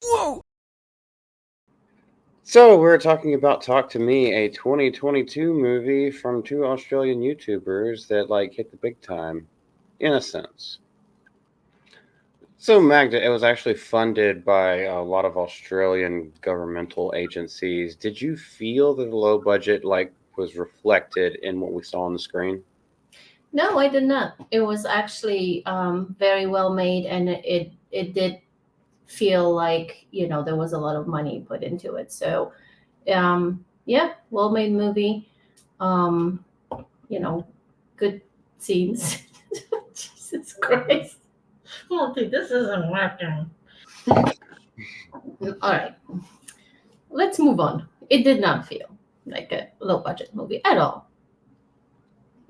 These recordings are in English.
Whoa! So we're talking about Talk to Me, a 2022 movie from two Australian YouTubers that hit the big time, in a sense. So Magda, it was actually funded by a lot of Australian governmental agencies. Did you feel that the low budget was reflected in what we saw on the screen? No, I did not. It was actually very well made, and it did feel like there was a lot of money put into it. So yeah, well made movie. Um, you know, good scenes. Jesus Christ. Malty, this isn't working. All right, let's move on. It did not feel like a low budget movie at all.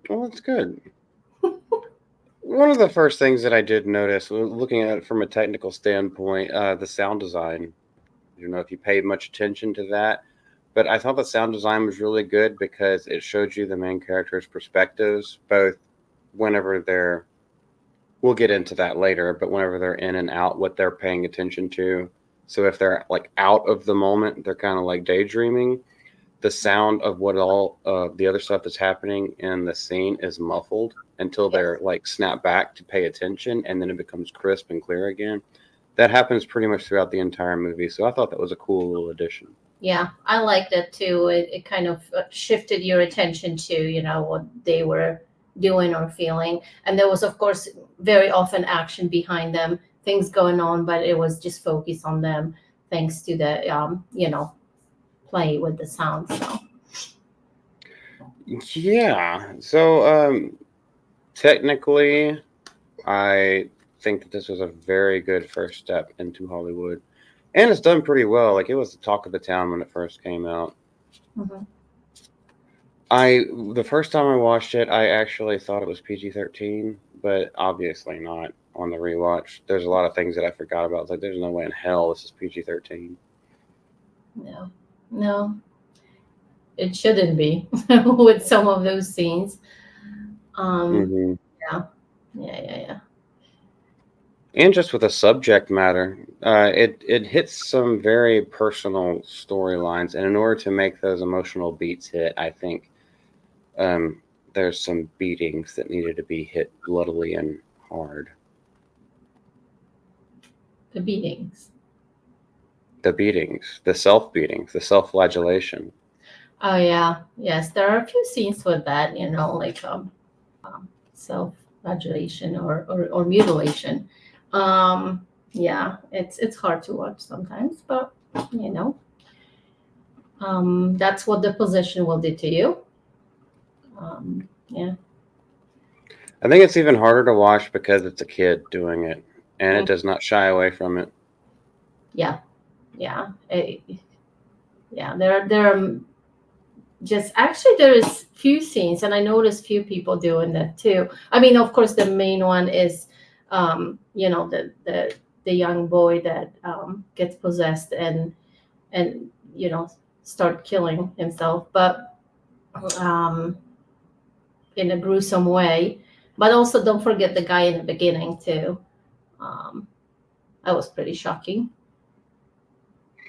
Well, that's good. One of the first things that I did notice, looking at it from a technical standpoint, the sound design. I don't know if you paid much attention to that, but I thought the sound design was really good because it showed you the main characters' perspectives, both whenever they're, we'll get into that later, but whenever they're in and out, what they're paying attention to. So if they're out of the moment, they're kind of like daydreaming. The sound of what all the other stuff that's happening in the scene is muffled until Yes. they're snap back to pay attention, and then it becomes crisp and clear again. That happens pretty much throughout the entire movie, so I thought that was a cool little addition. Yeah, I like that too. It kind of shifted your attention to, what they were doing or feeling. And there was, of course, very often action behind them, things going on, but it was just focused on them thanks to the, play with the sound. So, Yeah. So technically, I think that this was a very good first step into Hollywood, and it's done pretty well. Like it was the talk of the town when it first came out. mhm. I the first time I watched it, I actually thought it was PG-13, but obviously not on the rewatch. There's a lot of things that I forgot about. It's like there's no way in hell this is PG-13. No, no, it shouldn't be with some of those scenes. Um, Hmm. yeah, yeah, yeah, yeah. And just with the subject matter, it hits some very personal storylines, and in order to make those emotional beats hit, I think um, there's some beatings that needed to be hit bloodily and hard. The beatings. The beatings, the self beatings, the self flagellation. Oh yeah, yes. There are a few scenes with that, like self-flagellation or mutilation. Um, yeah, it's hard to watch sometimes, but you know, that's what the position will do to you. Yeah, I think it's even harder to watch because it's a kid doing it, and it mm, does not shy away from it. yeah, yeah, yeah. There are just actually there is few scenes, and I noticed few people doing that too. I mean, of course, the main one is, the young boy that gets possessed and you know start killing himself, but um, in a gruesome way. But also, don't forget the guy in the beginning too. Um, that was pretty shocking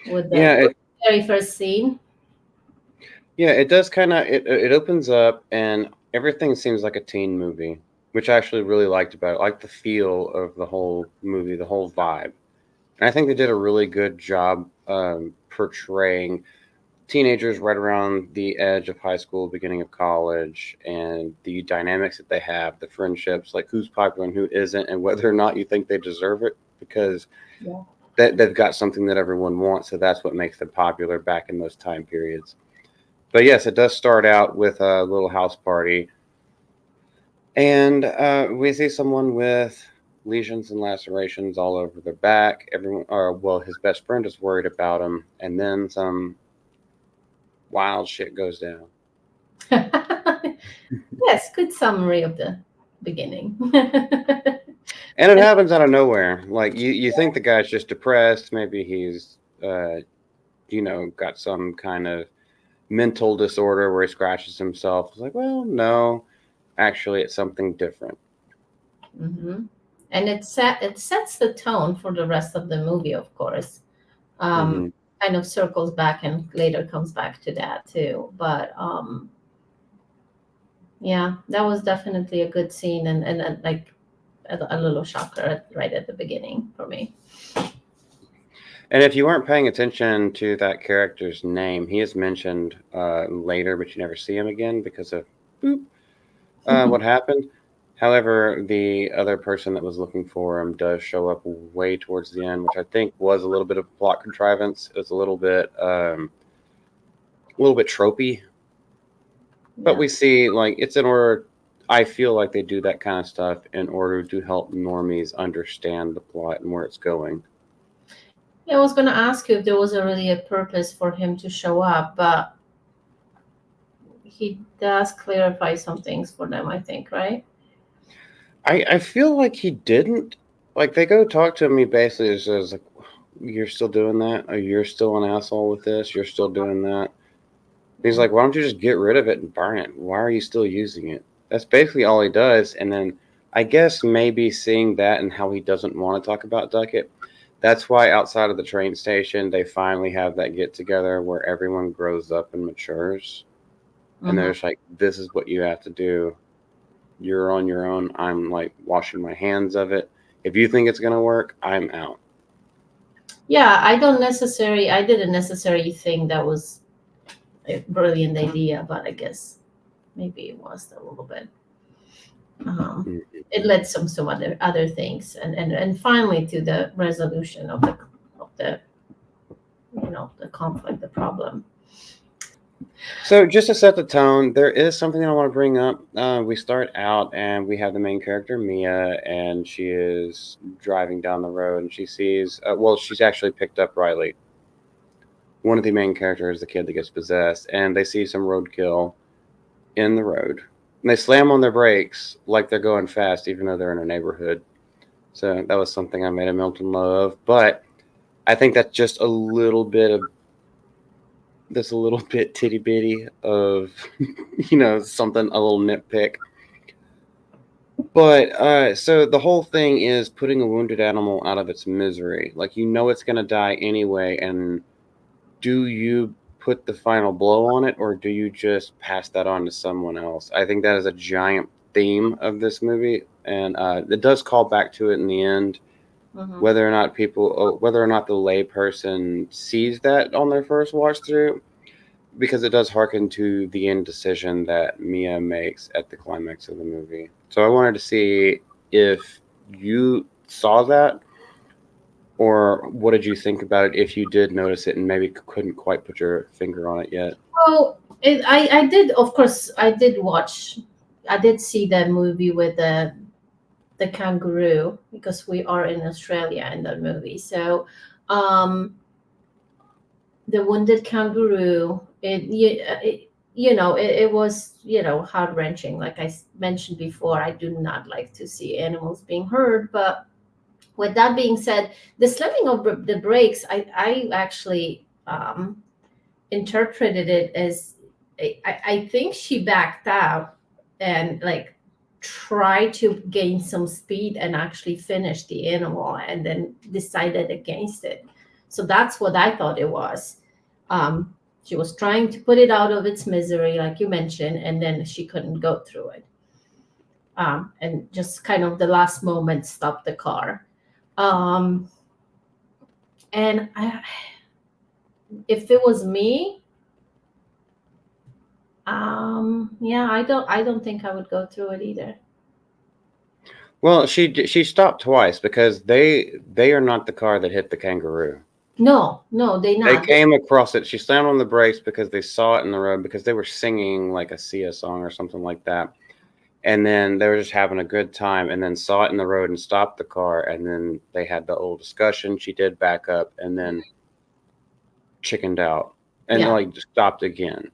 with the Yeah, very first scene. it does kind of it opens up and everything seems like a teen movie, which I actually really liked about it. I like the feel of the whole movie, the whole vibe. And I think they did a really good job portraying teenagers right around the edge of high school, beginning of college, and the dynamics that they have, the friendships, like who's popular and who isn't, and whether or not you think they deserve it, because Yeah. they've got something that everyone wants, so that's what makes them popular back in those time periods. But yes, it does start out with a little house party, and we see someone with lesions and lacerations all over their back. Everyone, or well, his best friend is worried about him, and then some wild shit goes down. Yes, good summary of the beginning. And it happens out of nowhere. Like you think the guy's just depressed. Maybe he's, got some kind of mental disorder where he scratches himself. It's like, well, no, actually, it's something different. Hmm. And it sets the tone for the rest of the movie, of course. um, Hmm. kind of circles back and later comes back to that too. But yeah, that was definitely a good scene, and like a little shocker right at the beginning for me. And if you weren't paying attention to that character's name, he is mentioned later, but you never see him again because of boop, what happened. However, the other person that was looking for him does show up way towards the end, which I think was a little bit of plot contrivance. It was a little bit tropey, but Yeah. we see like it's in order. I feel like they do that kind of stuff in order to help normies understand the plot and where it's going. Yeah, I was gonna ask you if there was a really a purpose for him to show up, but he does clarify some things for them, I think, right? I feel like he didn't. Like they go talk to him, he basically says like, "You're still doing that? Or you're still an asshole with this? You're still doing that?" He's Yeah. like, "Why don't you just get rid of it and burn it? Why are you still using it?" That's basically all he does. And then I guess maybe seeing that and how he doesn't want to talk about Duckett, that's why outside of the train station they finally have that get together where everyone grows up and matures, and Hmm. there's like, "This is what you have to do. You're on your own. I'm like washing my hands of it. If you think it's gonna work, I'm out." Yeah, I didn't necessarily think that was a brilliant idea, but I guess maybe it was a little bit. Um, Mhm. it led some other things, and finally to the resolution of the the conflict, the problem. So just to set the tone, there is something I want to bring up. We start out and we have the main character Mia, and she is driving down the road, and she sees. Well, she's actually picked up Riley. One of the main characters, the kid that gets possessed, and they see some roadkill in the road. And they slam on their brakes like they're going fast, even though they're in a neighborhood. So that was something I made a Milton love. But I think that's just a little bit of that's a little bit titty bitty of something, a little nitpick. But so the whole thing is putting a wounded animal out of its misery. Like it's gonna die anyway, and do you put the final blow on it or do you just pass that on to someone else? I think that is a giant theme of this movie, and it does call back to it in the end. Hmm. Whether or not the layperson sees that on their first watch through, because it does harken to the indecision that Mia makes at the climax of the movie. So I wanted to see if you saw that, or what did you think about it if you did notice it and maybe couldn't quite put your finger on it yet. Well, I did, of course, I did see the movie with the kangaroo because we are in Australia in that movie. So, um, the wounded kangaroo, it was heart wrenching. Like mentioned before, I do not like to see animals being hurt. But with that being said, the slamming of the brakes, I actually interpreted it as I think she backed out and like tried to gain some speed and actually finish the animal and then decided against it. So that's what I thought it was. She was trying to put it out of its misery, like you mentioned, and then she couldn't go through it. And just kind of the last moment stopped the car. Um, and if it was me, yeah, I don't think I would go through it either. Well, she stopped twice because they are not the car that hit the kangaroo. No, no, they They not. came across it. She slammed on the brakes because they saw it in the road because they were singing like a Sia song or something like that. And then they were just having a good time and then saw it in the road and stopped the car, and then they had the old discussion. She did back up and then chickened out and Yeah. like stopped again.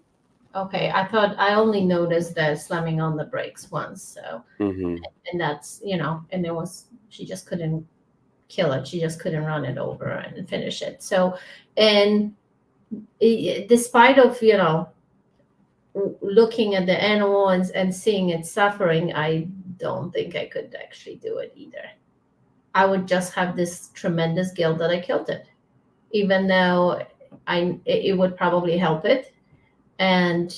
Okay. I only noticed the slamming on the brakes once. So, Hmm. and that's, and there was, she just couldn't kill it. She just couldn't run it over and finish it. So, and despite of, looking at the animal and seeing it suffering, I don't think I could actually do it either. I would just have this tremendous guilt that I killed it. even though it would probably help it, and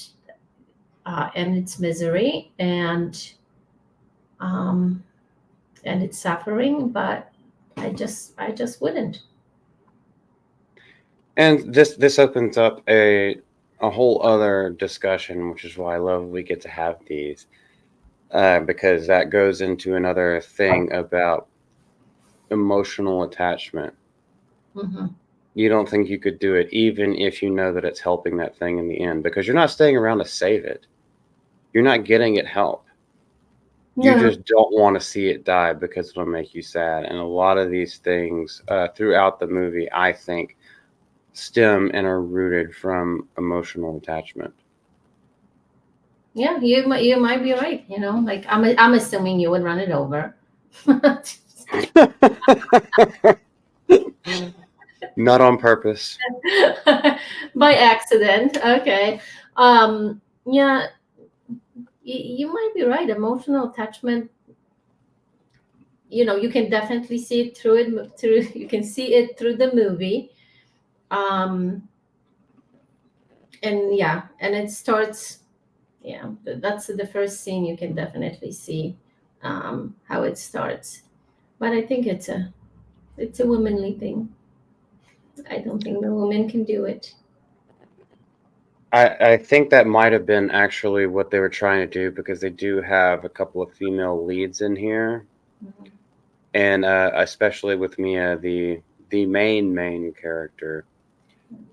its misery, um, and its suffering, but I just wouldn't. And this opens up a whole other discussion, which is why I love we get to have these, because that goes into another thing about emotional attachment. Hmm. You don't think you could do it, even if you know that it's helping that thing in the end, because you're not staying around to save it. You're not getting it help. You No. just don't want to see it die because it'll make you sad. And a lot of these things throughout the movie, I think, stem and are rooted from emotional attachment. Yeah, you might be right. Like I'm assuming you would run it over. Not on purpose. By accident. Okay. Yeah, you might be right. Emotional attachment. You can definitely see it through. You can see it through the movie. Um, and yeah, and it starts. Yeah, that's the first scene. You can definitely see how it starts. But I think it's a womanly thing. I don't think the woman can do it. I think that might have been actually what they were trying to do because they do have a couple of female leads in here, Mhm. and especially with Mia, the main character,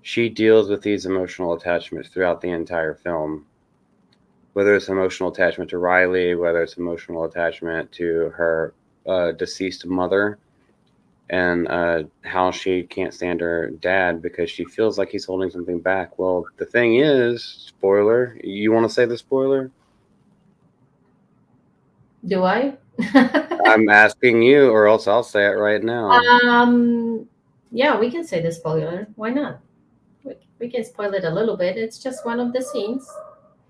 she deals with these emotional attachments throughout the entire film. Whether it's emotional attachment to Riley, whether it's emotional attachment to her deceased mother, and how she can't stand her dad because she feels like he's holding something back. Well, the thing is, spoiler. You want to say the spoiler? Do I? I'm asking you, or else I'll say it right now. um, yeah, we can say the spoiler. Why not? We can spoil it a little bit. It's just one of the scenes.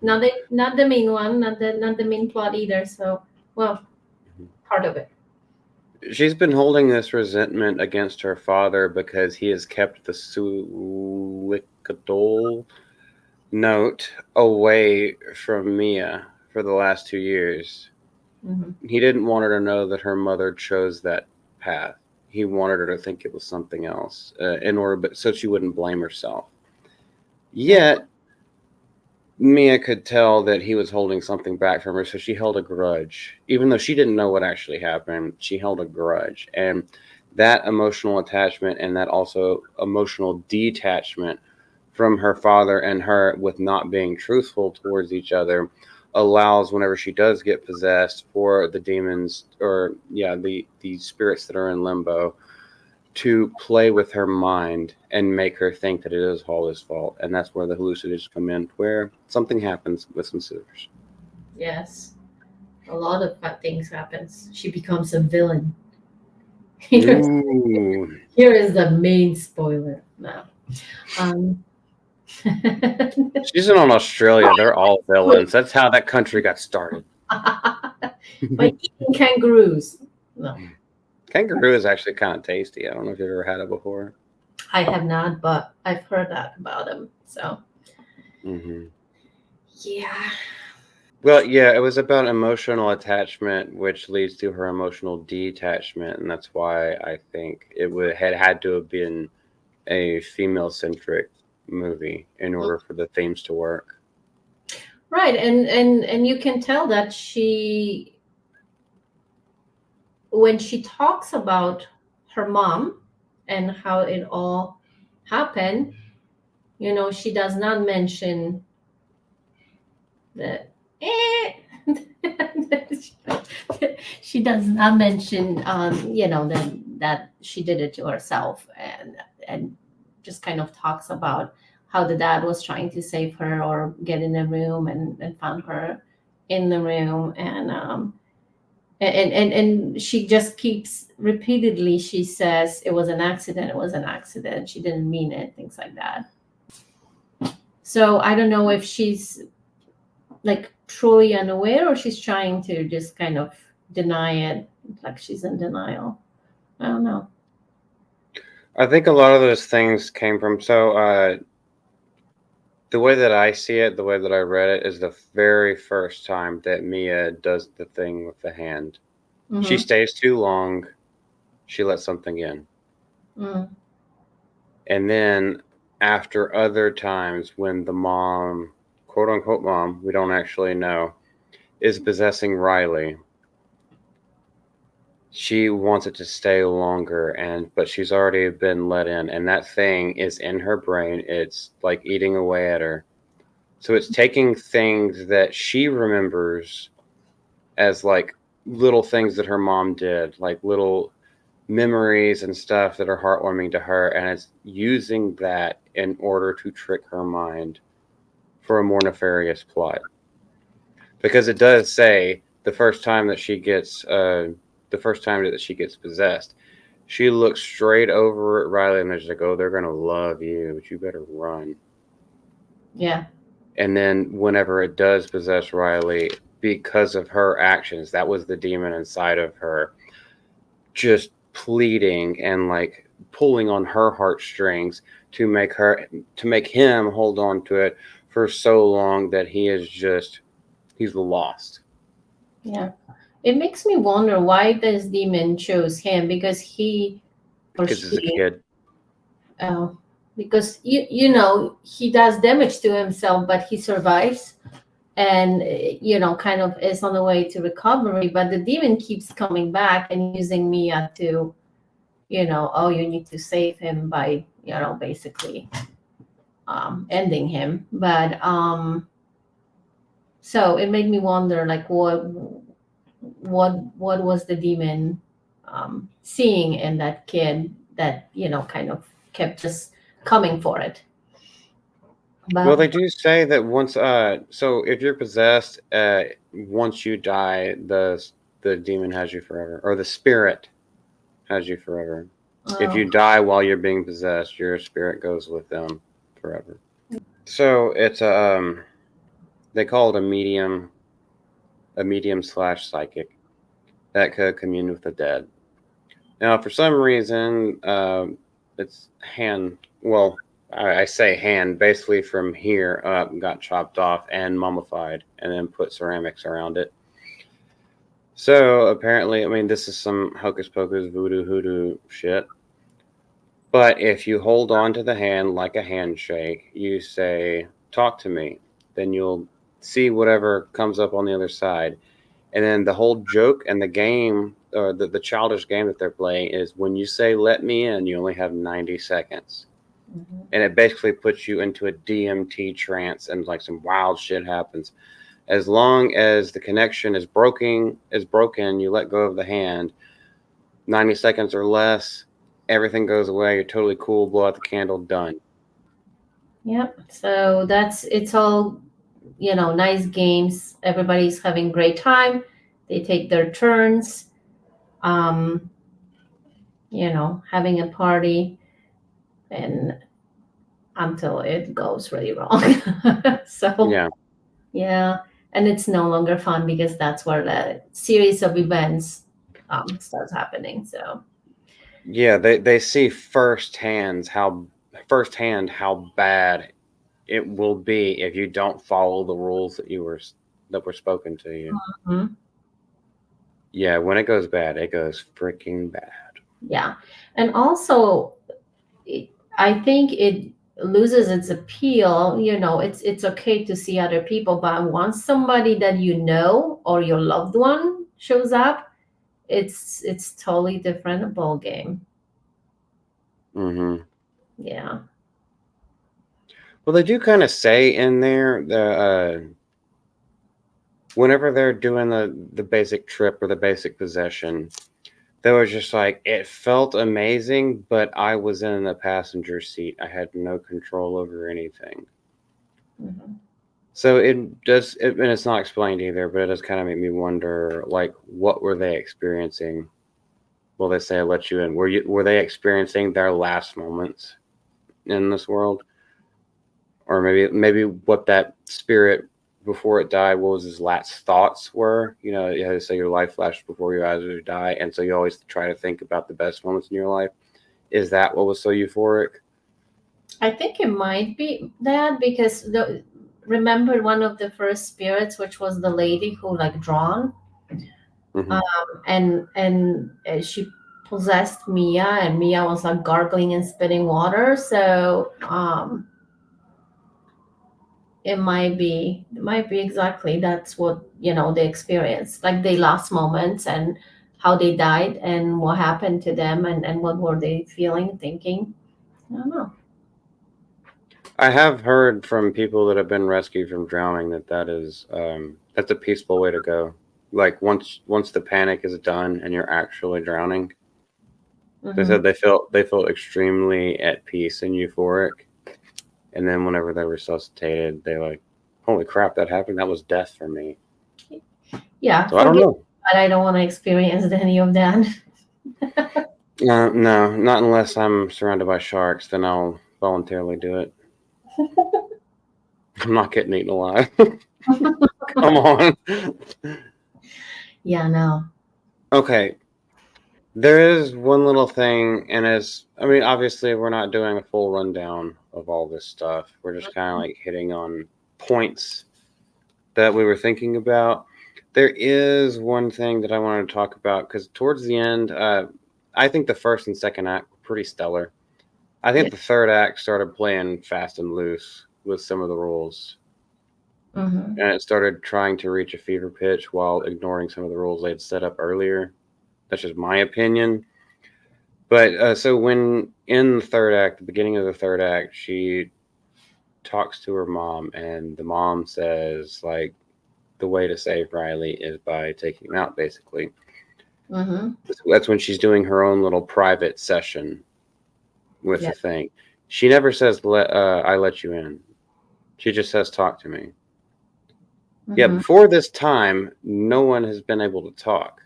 Not the main one, not the main plot either. So, well, part of it. She's been holding this resentment against her father because he has kept the Suicidol note away from Mia for the last 2 years. Hmm. He didn't want her to know that her mother chose that path. He wanted her to think it was something else, in order, but so she wouldn't blame herself. Yet Mia could tell that he was holding something back from her, so she held a grudge. Even though she didn't know what actually happened, she held a grudge. And that emotional attachment and that also emotional detachment from her father and her with not being truthful towards each other allows whenever she does get possessed for the demons or the spirits that are in limbo to play with her mind and make her think that it is all his fault. And that's where the hallucinations come in, where something happens with some scissors. Yes, a lot of bad things happens. She becomes a villain. Here's, Ooh. here is the main spoiler now. Um, She's in on Australia. They're all villains. That's how that country got started. by eating kangaroos. No, Kangaroo is actually kind of tasty. I don't know if you've ever had it before. I have not, but I've heard that about them. So Hmm. yeah. Well, yeah, it was about emotional attachment, which leads to her emotional detachment, and that's why I think it would had to have been a female-centric movie in order for the themes to work. Right, and you can tell that when she talks about her mom and how it all happened, she does not mention that. She does not mention, that she did it to herself, and just kind of talks about how the dad was trying to save her or get in the room and found her in the room, and she just keeps repeatedly, she says it was an accident, it was an accident, she didn't mean it, things like that. So I don't know if she's like truly unaware or she's trying to just kind of deny it, like she's in denial. I don't know. I think a lot of those things came from the way that I see it, the way that I read it, is the very first time that Mia does the thing with the hand. She Mm-hmm. stays too long, she lets something in. Mm. And then after other times when the mom, quote unquote mom, we don't actually know, is possessing Riley, she wants it to stay longer, but she's already been let in, and that thing is in her brain. It's like eating away at her. So it's taking things that she remembers as like little things that her mom did, like little memories and stuff that are heartwarming to her, and it's using that in order to trick her mind for a more nefarious plot. Because it does say the first time that she gets possessed, she looks straight over at Riley and there's like, "Oh, they're gonna love you, but you better run." Yeah. And then whenever it does possess Riley, because of her actions, that was the demon inside of her, just pleading and like pulling on her heartstrings to make him hold on to it for so long that he's lost. Yeah. It makes me wonder why this demon chose him, because he or Because as a she, kid, uh, because he does damage to himself, but he survives, and kind of is on the way to recovery. But the demon keeps coming back and using Mia to, oh, you need to save him by, basically ending him. But so it made me wonder, like, what was the demon seeing in that kid that kind of kept just coming for it. well, But they do say that once so if you're possessed, once you die, the demon has you forever, or the spirit has you forever. If oh, you die while you're being possessed, your spirit goes with them forever. So it's they call it a medium slash psychic that could commune with the dead. Now, for some reason, it's hand. Well, I say hand. Basically, from here up, got chopped off and mummified, and then put ceramics around it. So apparently, I mean, this is some hocus pocus voodoo hoodoo shit. But if you hold on to the hand like a handshake, you say, "Talk to me," then you'll see whatever comes up on the other side. And then the whole joke and the game, or the childish game that they're playing, is when you say "let me in," you only have 90 seconds, mhm. and it basically puts you into a DMT trance, and like some wild shit happens. As long as the connection is broken, you let go of the hand. 90 seconds or less, everything goes away. You're totally cool. Blow out the candle. Done. Yep. So it's all, nice games. Everybody's having great time. They take their turns, um, having a party, and until it goes really wrong. So Yeah, yeah, and it's no longer fun because that's where the series of events starts happening. So yeah. They see firsthand how bad it will be if you don't follow the rules that were spoken to you. mhm. Yeah, when it goes bad, it goes freaking bad. Yeah, and also I think it loses its appeal. It's okay to see other people, but once somebody that you know or your loved one shows up, it's totally different ball game. Hmm. Yeah. Well, they do kind of say in there whenever they're doing the basic trip or the basic possession, they were just like, it felt amazing, but I was in the passenger seat. I had no control over anything. Mhm. So and it's not explained either, but it does kind of make me wonder, like, what were they experiencing? Well, they say I let you in. Were they experiencing their last moments in this world, or maybe what that spirit before it died, what was his last thoughts were? You had to say your life flashed before your eyes as you die, and so you always try to think about the best moments in your life. Is that what was so euphoric? I think it might be that because remember one of the first spirits, which was the lady who like drawn, Hmm. and she possessed Mia, and Mia was like gargling and spitting water. So it might be exactly that's what they experienced, like their last moments and how they died and what happened to them and what were they feeling, thinking. I don't know. I have heard from people that have been rescued from drowning that's a peaceful way to go. Like once the panic is done and you're actually drowning, they Hmm. said they felt extremely at peace and euphoric. And then whenever they're resuscitated, they like, holy crap, that happened. That was death for me. Yeah, So I don't forget, know. but I don't want to experience any of that. No, not unless I'm surrounded by sharks. Then I'll voluntarily do it. I'm not getting eaten alive. Come on. Yeah, no. Okay, there is one little thing, and I mean, obviously, we're not doing a full rundown of all this stuff. We're just kind of like hitting on points that we were thinking about. There is one thing that I wanted to talk about because towards the end, I think the first and second act were pretty stellar. I Yeah. think the third act started playing fast and loose with some of the rules, Hmm. and it started trying to reach a fever pitch while ignoring some of the rules they'd set up earlier. That's just my opinion. But so when in the third act, the beginning of the third act, she talks to her mom, and the mom says like the way to save Riley is by taking him out, basically. Hmm. That's when she's doing her own little private session with Yeah. the thing. She never says I let you in. She just says talk to me. Yeah, Hmm. before this time, no one has been able to talk.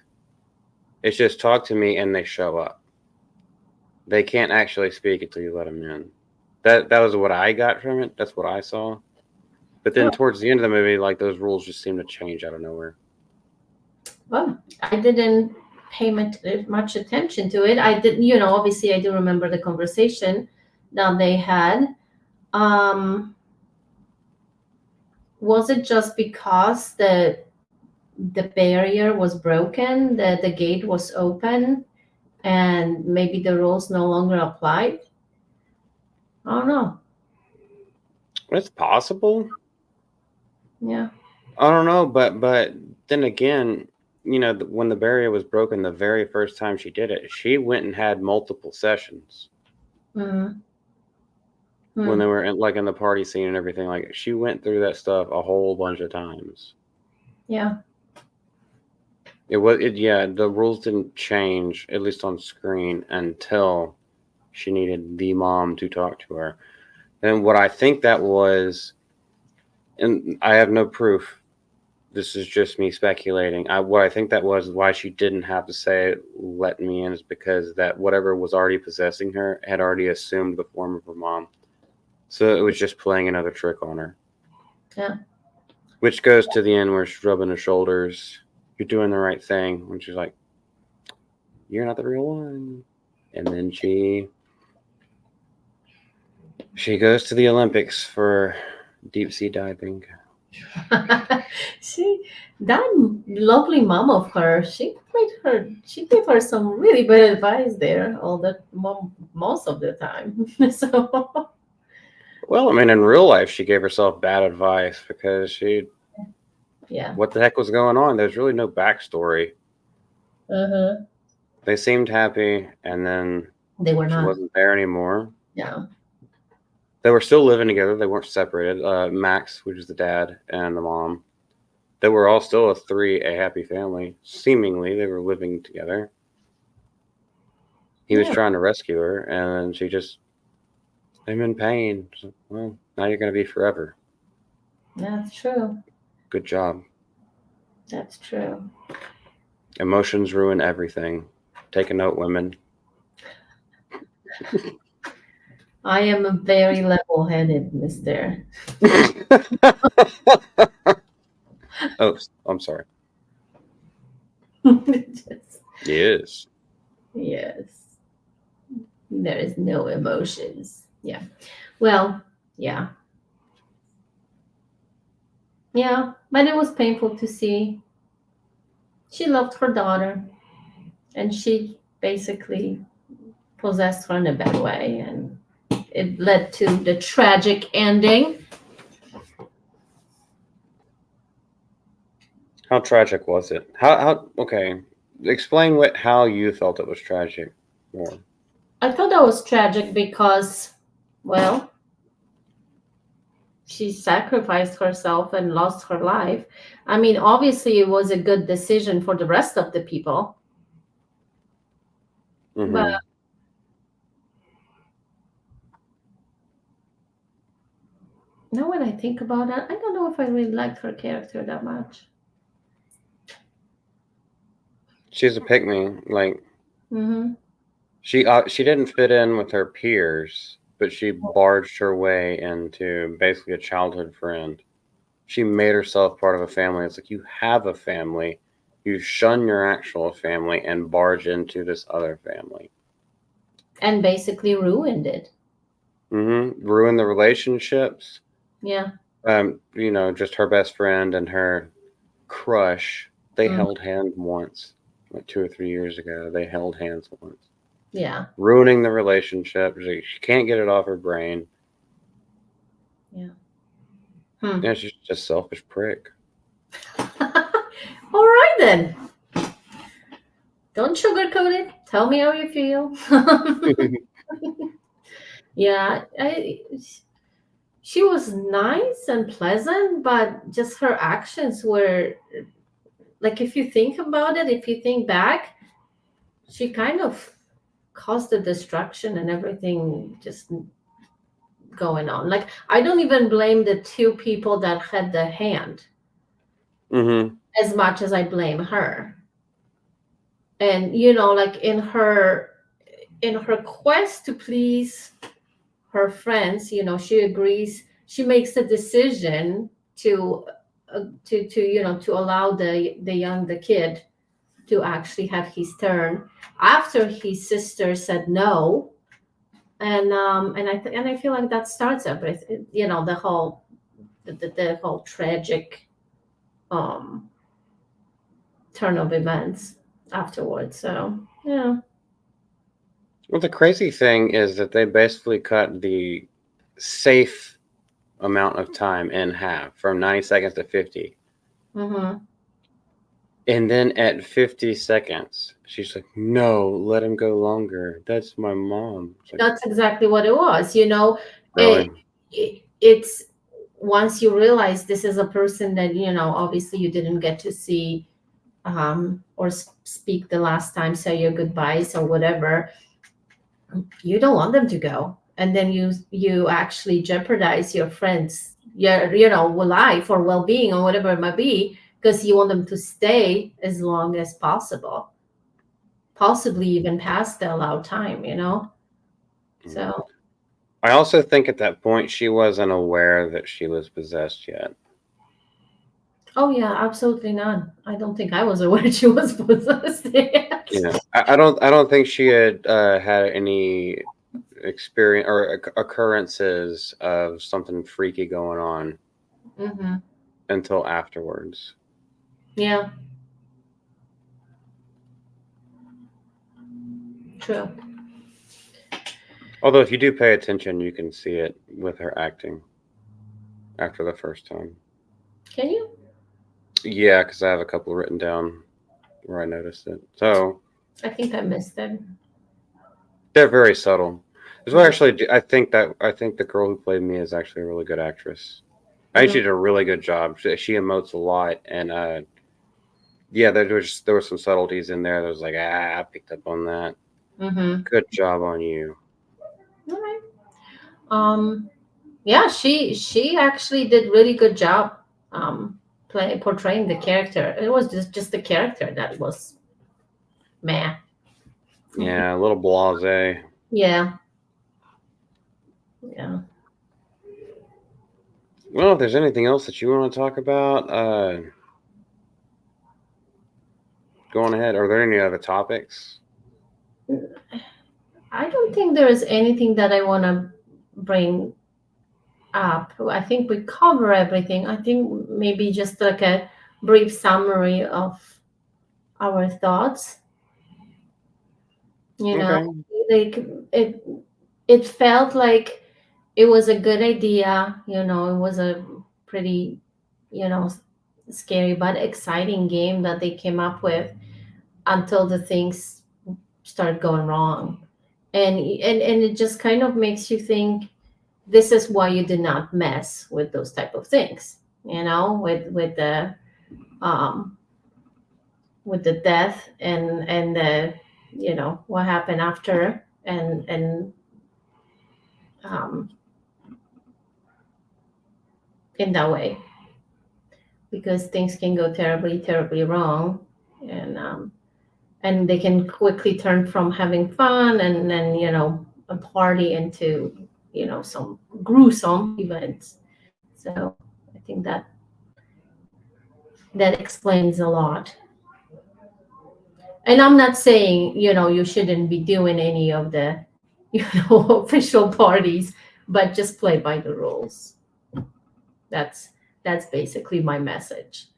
It's just talk to me and they show up. They can't actually speak until you let them in. That was what I got from it. That's what I saw. But then Oh, towards the end of the movie, like those rules just seem to change out of nowhere. well, I didn't pay much attention to it. I didn't, obviously I do remember the conversation that they had. Um, was it just because the barrier was broken, that the gate was open, and maybe the rules no longer applied? I don't know. It's possible. Yeah. I don't know, but then again, when the barrier was broken, the very first time she did it, she went and had multiple sessions Mm-hmm. when they were in the party scene and everything. Like she went through that stuff a whole bunch of times. Yeah. Yeah, the rules didn't change, at least on screen, until she needed the mom to talk to her. And what I think that was, and I have no proof, this is just me speculating. What I think that was why she didn't have to say "let me in" is because that whatever was already possessing her had already assumed the form of her mom, so it was just playing another trick on her. Yeah. Which goes to the end where she's rubbing her shoulders. You're doing the right thing. When she's like, "You're not the real one," and then she goes to the Olympics for deep sea diving. See, that lovely mom of her, she gave her some really good advice there most of the time. So Well, I mean, in real life, she gave herself bad advice because yeah. what the heck was going on? There's really no backstory. Uh-huh. They seemed happy, and then They were she not. wasn't there anymore. Yeah. They were still living together. They weren't separated. Max, which is the dad, and the mom. They were all still a happy family. Seemingly, they were living together. He was Yeah. trying to rescue her, and she just, I'm in pain. So, well, now you're going to be forever. That's true. Good job. That's true. Emotions ruin everything. Take a note, women. I am a very level-headed, Mister. Oh, I'm sorry. Just- Yes. yes. There is no emotions. Yeah. Well, yeah. Yeah. But it was painful to see. She loved her daughter, and she basically possessed her in a bad way, and it led to the tragic ending. How tragic was it? Okay. Explain how you felt it was tragic more. I thought that was tragic because, well, she sacrificed herself and lost her life. I mean, obviously, it was a good decision for the rest of the people, but Mm-hmm. now when I think about it, I don't know if I really liked her character that much. She's a pick me. Like Hmm. she didn't fit in with her peers, but she barged her way into basically a childhood friend. She made herself part of a family. It's like you have a family, you shun your actual family and barge into this other family. And basically ruined it. Ruin the relationships. Yeah. Just her best friend and her crush. They Mm. held hands once, like 2 or 3 years ago. They held hands once, Yeah. ruining the relationship. She can't get it off her brain. Yeah. Hmm. Yeah, she's just a selfish prick. All right then. Don't sugarcoat it. Tell me how you feel. Yeah, she was nice and pleasant, but just her actions were like, if you think about it, if you think back, she kind of caused the destruction and everything just going on. Like, I don't even blame the two people that had the hand hmm as much as I blame her. And like in her quest to please her friends, she agrees, she makes a decision to allow the kid to actually have his turn after his sister said no. And I feel like that starts everything, the whole tragic um turn of events afterwards. So yeah. Well, the crazy thing is that they basically cut the safe amount of time in half from 90 seconds to 50. Hmm. And then at 50 seconds, she's like, no, let him go longer. That's my mom. It's like, That's exactly what it was. really? It's once you realize this is a person that obviously you didn't get to see, or speak the last time, say your goodbyes or whatever. You don't want them to go, and then you actually jeopardize your friends, your life or well-being or whatever it might be, because you want them to stay as long as possible, possibly even past the allowed time. Mm. So. I also think at that point she wasn't aware that she was possessed yet. Oh yeah, absolutely not. I don't think I was aware she was possessed yet. I don't think she had any experience or occurrences of something freaky going on Hmm. until afterwards. Yeah, true. Although if you do pay attention, you can see it with her acting after the first time. Can you? Yeah, because I have a couple written down where I noticed it. So I think I missed it. they're very subtle. As well, Mm. actually, I think the girl who played me is actually a really good actress. I think Mhm. she did a really good job. She emotes a lot, and yeah, there were some subtleties in there. That was like, I picked up on that. Mhm. Good job on you. All right. Yeah, she actually did really good job. Portraying the character. It was just the character that was meh. Yeah, a little blasé. Yeah. Yeah. Well, if there's anything else that you want to talk about, go on ahead. Are there any other topics? I don't think there is anything that I want to bring up. I think we cover everything. I think maybe just like a brief summary of our thoughts. You know, Okay. like it it felt like it was a good idea. It was a pretty, you know, scary but exciting game that they came up with until the things start going wrong. And it just kind of makes you think this is why you did not mess with those type of things, um with the death and the what happened after and um in that way, because things can go terribly terribly wrong, and they can quickly turn from having fun and then a party into some gruesome events. So I think that explains a lot. And I'm not saying you shouldn't be doing any of the official parties, but just play by the rules. That's basically my message.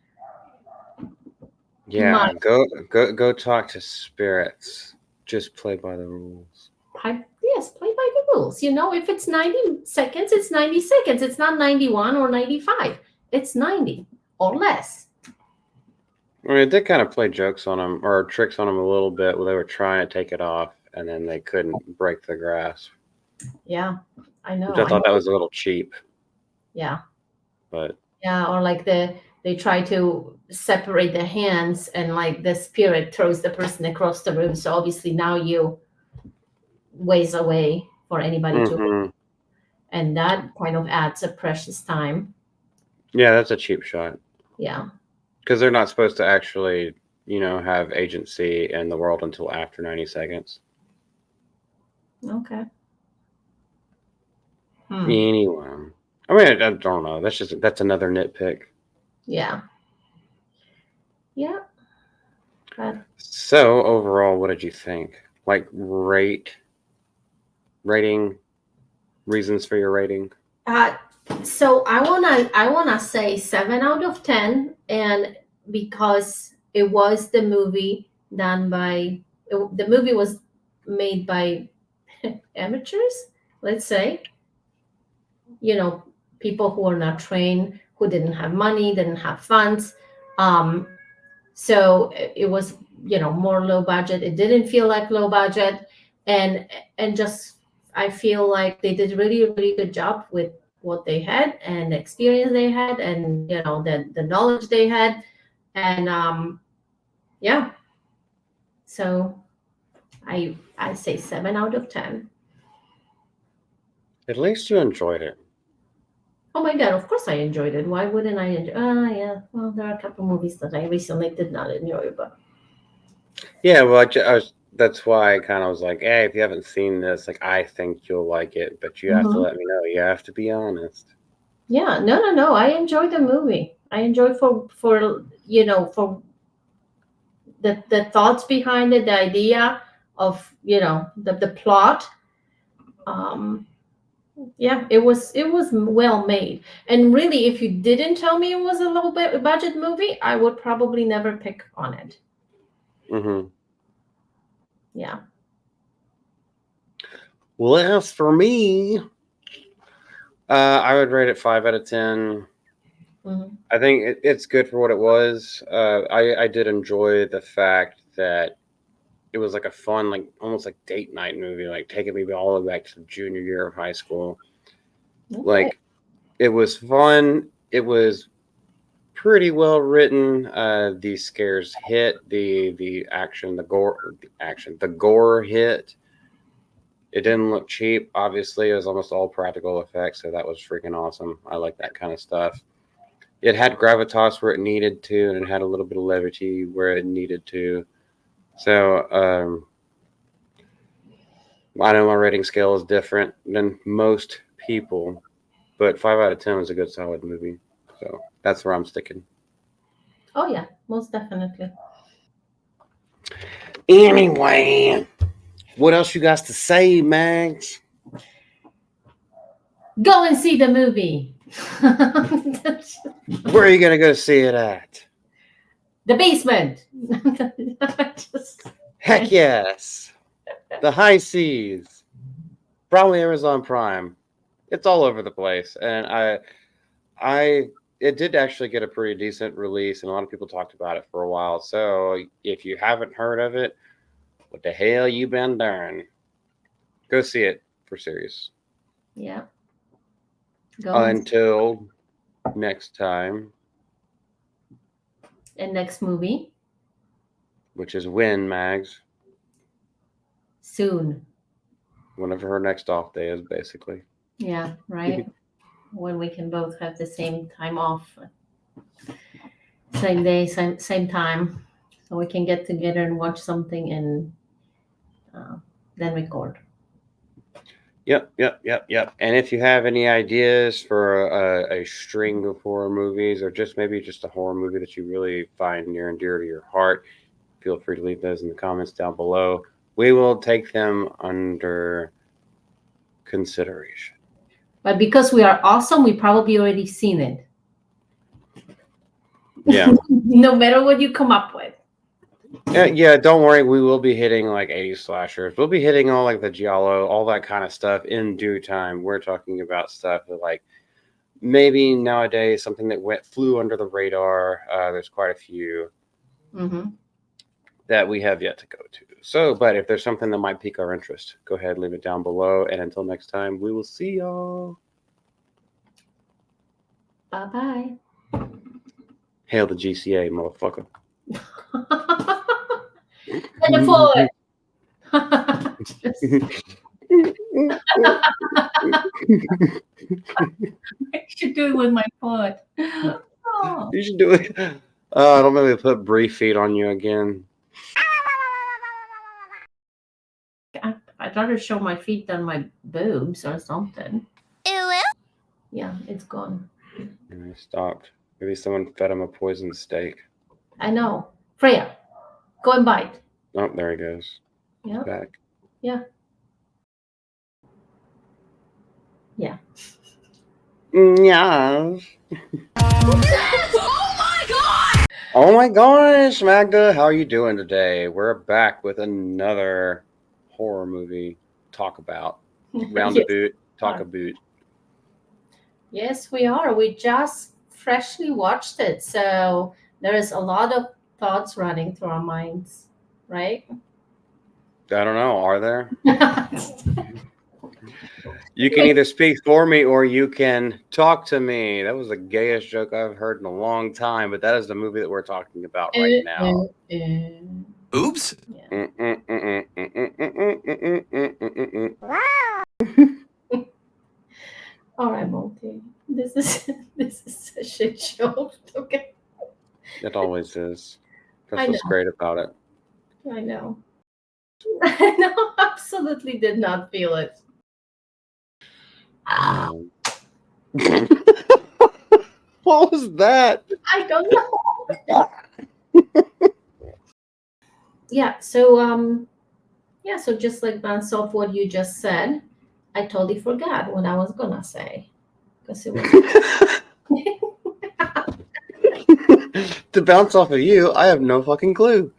My Yeah, go talk to spirits. Just play by the rules. Yes, play by the rules. If it's 90 seconds, it's 90 seconds. It's not 91 or 95. It's 90 or less. I mean, it did kind of play jokes on them or tricks on them a little bit where they were trying to take it off and then they couldn't break the grass, Yeah, I which know. I I thought that know. was a little cheap. Yeah. But Yeah, or like they try to separate the hands and like the spirit throws the person across the room. So obviously now you ways away for anybody to, hmm and that kind of adds a precious time. yeah, that's a cheap shot Yeah. because they're not supposed to actually, have agency in the world until after 90 seconds. Okay. Hmm. Anyway, I mean, I don't know. That's another nitpick. Yeah. Yeah. But So overall, what did you think? Like rating, reasons for your rating. uh so I wanna say 7 out of 10, and because it was the movie done by the movie was made by amateurs, let's say, you know, people who are not trained, who didn't have money, didn't have funds. Um, so it was, more low budget. It didn't feel like low budget, and just I feel like they did really really good job with what they had and the experience they had, and the knowledge they had, and yeah. So I say 7 out of 10. At least you enjoyed it. Oh my god, of course I enjoyed it. Why wouldn't I enjoy? Ah, yeah. Well, there are a couple movies that I recently did not enjoy, but Yeah, well, that's why I kind of was like, hey, if you haven't seen this, like, I think you'll like it, but you have to Mhm. let me know. You have to be honest. Yeah, no, no, no. I enjoyed the movie. I enjoyed for the thoughts behind it, the idea of the plot. Um, yeah, it was well made. And really, if you didn't tell me it was a low budget movie, I would probably never pick on it. hmm Yeah. Well, as for me, I would rate it 5 out of 10. Hmm. I think it's good for what it was. I did enjoy the fact that it was like a fun, like almost like date night movie, like taking me all the way back to the junior year of high school. Okay. Like it was fun. It was pretty well written. The scares hit. The action, the gore hit. It didn't look cheap. Obviously, it was almost all practical effects, so that was freaking awesome. I like that kind of stuff. It had gravitas where it needed to, and it had a little bit of levity where it needed to. So I know my rating scale is different than most people, but 5 out of 10 was a good solid movie. So that's where I'm sticking. Oh yeah, most definitely. Anyway, What else you got to say, Mags? Go and see the movie. Where are you gonna go see it at? The basement. Heck yes. The high seas. Probably Amazon Prime. It's all over the place. And it did actually get a pretty decent release, and a lot of people talked about it for a while. So if you haven't heard of it, what the hell you been doing? Go see it for serious. Yeah. Go Until next time. And next movie? Which is when, Mags? Soon. Whenever her next off day is, basically. Yeah, right. When we can both have the same time off. Same day, same time. So we can get together and watch something and then record. Yep. And if you have any ideas for a string of horror movies, or maybe just a horror movie that you really find near and dear to your heart, feel free to leave those in the comments down below. We will take them under consideration. But because we are awesome, we probably already seen it. Yeah. No matter what you come up with. Yeah, don't worry. We will be hitting like 80s slashers. We'll be hitting all like the giallo, all that kind of stuff in due time. We're talking about stuff that like maybe nowadays something that flew under the radar. There's quite a few that we have yet to go to. So, but if there's something that might pique our interest, go ahead and leave it down below. And until next time, we will see y'all. Bye-bye. Hail the GCA, motherfucker. And the foot. I should do it with my foot. Oh. You should do it. I don't maybe put brief feet on you again. I'd rather show my feet than my boobs or something. Yeah, it's gone. And I stopped. Maybe someone fed him a poisoned steak. I know. Freya, go and bite. Oh, there he goes. Yeah. Back. Yeah. Yeah. Yeah. Oh my god! Oh my gosh, Magda, how are you doing today? We're back with another horror movie talk about. Round Yes. a boot, talk a boot. Yes, we are. We just freshly watched it, so there is a lot of thoughts running through our minds, right? I don't know. Are there? You can either speak for me or you can talk to me. That was the gayest joke I've heard in a long time, but that is the movie that we're talking about right now. Oops. Yeah. All right, Malty. This is a shit show. Okay. It always is. I That's what's know. great about it. I know. I know. Absolutely did not feel it. What was that? I don't know. Yeah. So So just like bounce off what you just said, I totally forgot what I was gonna say because it was. To bounce off of you, I have no fucking clue.